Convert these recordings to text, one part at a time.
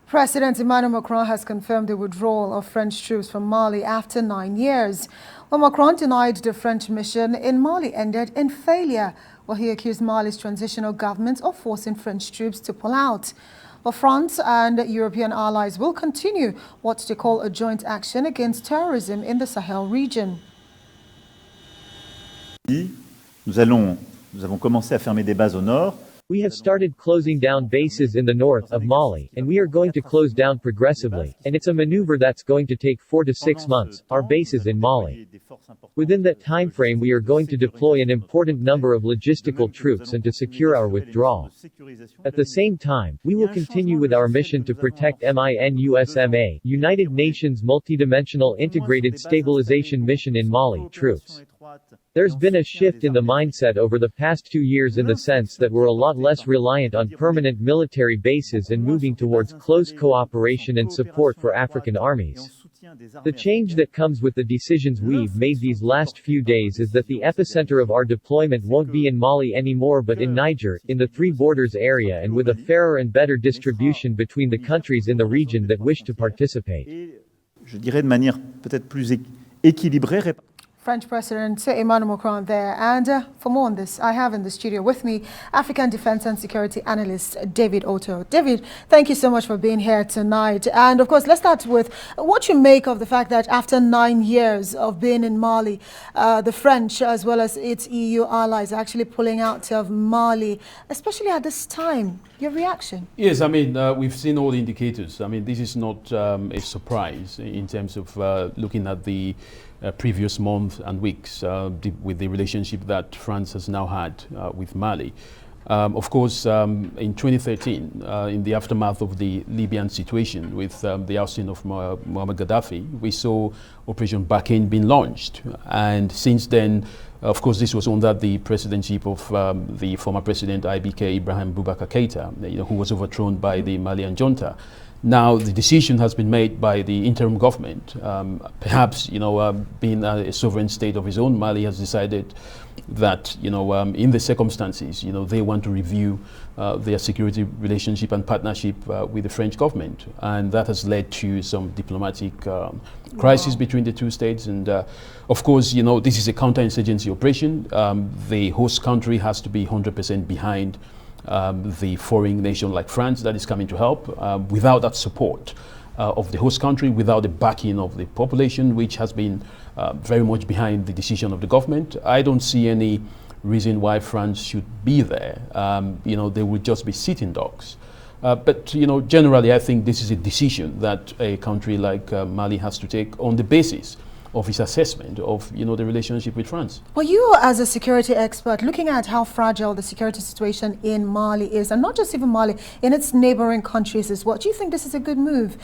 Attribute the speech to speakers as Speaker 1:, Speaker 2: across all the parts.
Speaker 1: President Emmanuel Macron has confirmed the withdrawal of French troops from Mali after 9 years. Well, Macron denied the French mission in Mali ended in failure, while he accused Mali's transitional government of forcing French troops to pull out. But France and European allies will continue what they call a joint action against terrorism in the Sahel region.
Speaker 2: Nous avons commencé à fermer des bases au nord.
Speaker 3: We have started closing down bases in the north of Mali, and we are going to close down progressively, and it's a maneuver that's going to take 4 to 6 months, our bases in Mali. Within that time frame we are going to deploy an important number of logistical troops and to secure our withdrawal. At the same time, we will continue with our mission to protect MINUSMA, United Nations Multidimensional Integrated Stabilization Mission in Mali, troops. There's been a shift in the mindset over the past 2 years in the sense that we're a lot less reliant on permanent military bases and moving towards close cooperation and support for African armies. The change that comes with the decisions we've made these last few days is that the epicenter of our deployment won't be in Mali anymore but in Niger, in the Three Borders area, and with a fairer and better distribution between the countries in the region that wish to participate.
Speaker 2: Je dirais de manière peut-être plus équilibrée.
Speaker 1: French President Emmanuel Macron there. And for more on this, I have in the studio with me African Defence and Security Analyst David Otto. David, thank you so much for being here tonight. And of course, let's start with what you make of the fact that after 9 years of being in Mali, the French as well as its EU allies are actually pulling out of Mali, especially at this time. Your reaction?
Speaker 4: Yes, I mean, we've seen all the indicators. I mean, this is not a surprise in terms of looking at the previous months and weeks with the relationship that France has now had with Mali. Of course, in 2013, in the aftermath of the Libyan situation with the ousting of Muammar Gaddafi, we saw Operation Barkhane being launched. And since then, of course, this was under the presidency of the former president IBK Ibrahim Boubacar Keïta, who was overthrown by the Malian junta. Now the decision has been made by the interim government. Perhaps, being a sovereign state of its own, Mali has decided that, in the circumstances, they want to review their security relationship and partnership with the French government. And that has led to some diplomatic crisis between the two states. And of course, this is a counterinsurgency operation. The host country has to be 100% behind the foreign nation like France that is coming to help. Without that support of the host country, without the backing of the population, which has been very much behind the decision of the government, I don't see any reason why France should be there. They would just be sitting ducks. But generally, I think this is a decision that a country like Mali has to take on the basis of his assessment of the relationship with France.
Speaker 1: Well, you as a security expert, looking at how fragile the security situation in Mali is, and not just even Mali, in its neighboring countries as well, do you think this is a good move,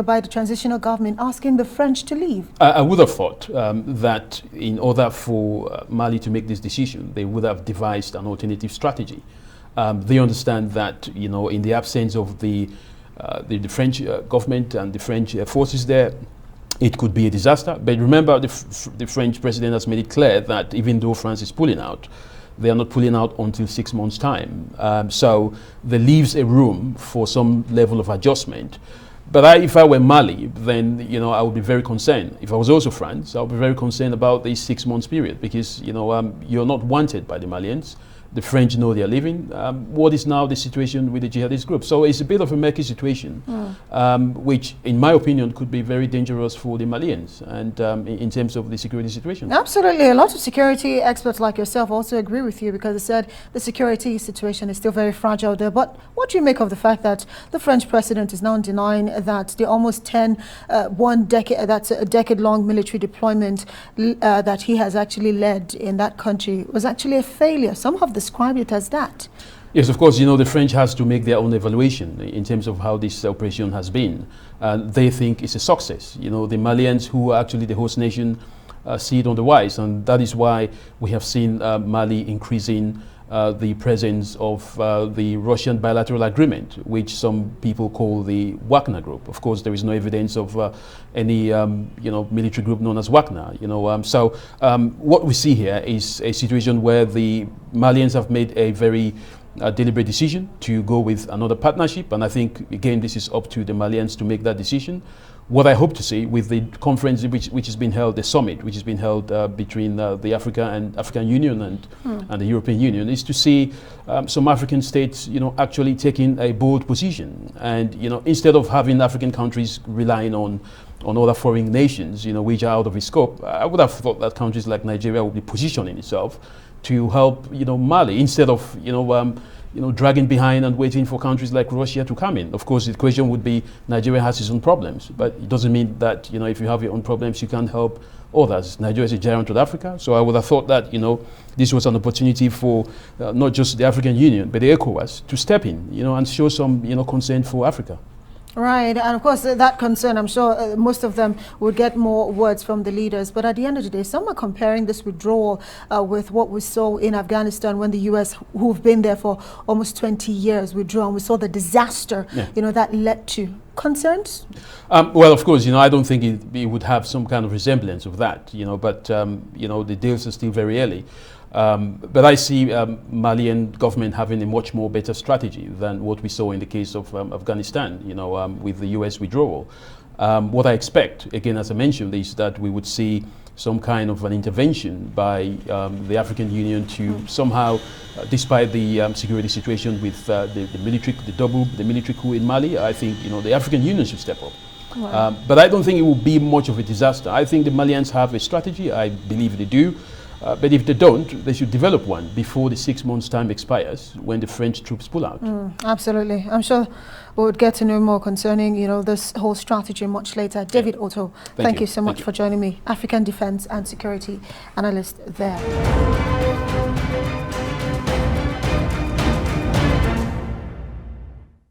Speaker 1: by the transitional government asking the French to leave? I
Speaker 4: would have thought that in order for Mali to make this decision, they would have devised an alternative strategy. They understand that, in the absence of the French government and the French forces there, it could be a disaster. But remember, the French president has made it clear that even though France is pulling out, they are not pulling out until 6 months' time. So there leaves a room for some level of adjustment. But if I were Mali, then I would be very concerned. If I was also France, I would be very concerned about this 6 months period because you're not wanted by the Malians. The French know they are leaving. What is now the situation with the jihadist group? So it's a bit of a murky situation, which, in my opinion, could be very dangerous for the Malians and in terms of the security situation.
Speaker 1: Absolutely. A lot of security experts like yourself also agree with you because they said the security situation is still very fragile there. But what do you make of the fact that the French president is now denying that the almost that's a decade-long military deployment that he has actually led in that country was actually a failure? Some have describe it as that.
Speaker 4: Yes, of course, the French has to make their own evaluation in terms of how this operation has been. They think it's a success. The Malians, who are actually the host nation, see it otherwise, and that is why we have seen Mali increasing the presence of the Russian bilateral agreement, which some people call the Wagner Group. Of course, there is no evidence of any military group known as Wagner. What we see here is a situation where the Malians have made a very a deliberate decision to go with another partnership, and I think, again, this is up to the Malians to make that decision. What I hope to see with the conference which has been held, the summit which has been held between the African Union and the European Union, is to see some African states, actually taking a bold position, and instead of having African countries relying on other foreign nations, which are out of its scope, I would have thought that countries like Nigeria would be positioning itself to help, Mali, instead of, dragging behind and waiting for countries like Russia to come in. Of course, the question would be, Nigeria has its own problems, but it doesn't mean that, if you have your own problems, you can't help others. Nigeria is a giant of Africa, so I would have thought that, this was an opportunity for not just the African Union, but the ECOWAS to step in, and show some, concern for Africa.
Speaker 1: Right, and of course that concern, I'm sure most of them would get more words from the leaders, but at the end of the day, some are comparing this withdrawal with what we saw in Afghanistan when the US, who've been there for almost 20 years, withdrew, and we saw the disaster, that led to. Concerns?
Speaker 4: Well, of course, I don't think it would have some kind of resemblance of that, but, the deals are still very early. But I see Malian government having a much more better strategy than what we saw in the case of Afghanistan, with the US withdrawal. What I expect, again, as I mentioned, is that we would see some kind of an intervention by the African Union to somehow, despite the security situation with the military coup in Mali, I think, the African Union should step up. Wow. But I don't think it will be much of a disaster. I think the Malians have a strategy. I believe they do. But if they don't, they should develop one before the 6 months' time expires when the French troops pull out.
Speaker 1: Absolutely. I'm sure we would get to know more concerning, this whole strategy much later. David Otto, thank you so much for joining me. African Defence and Security Analyst there.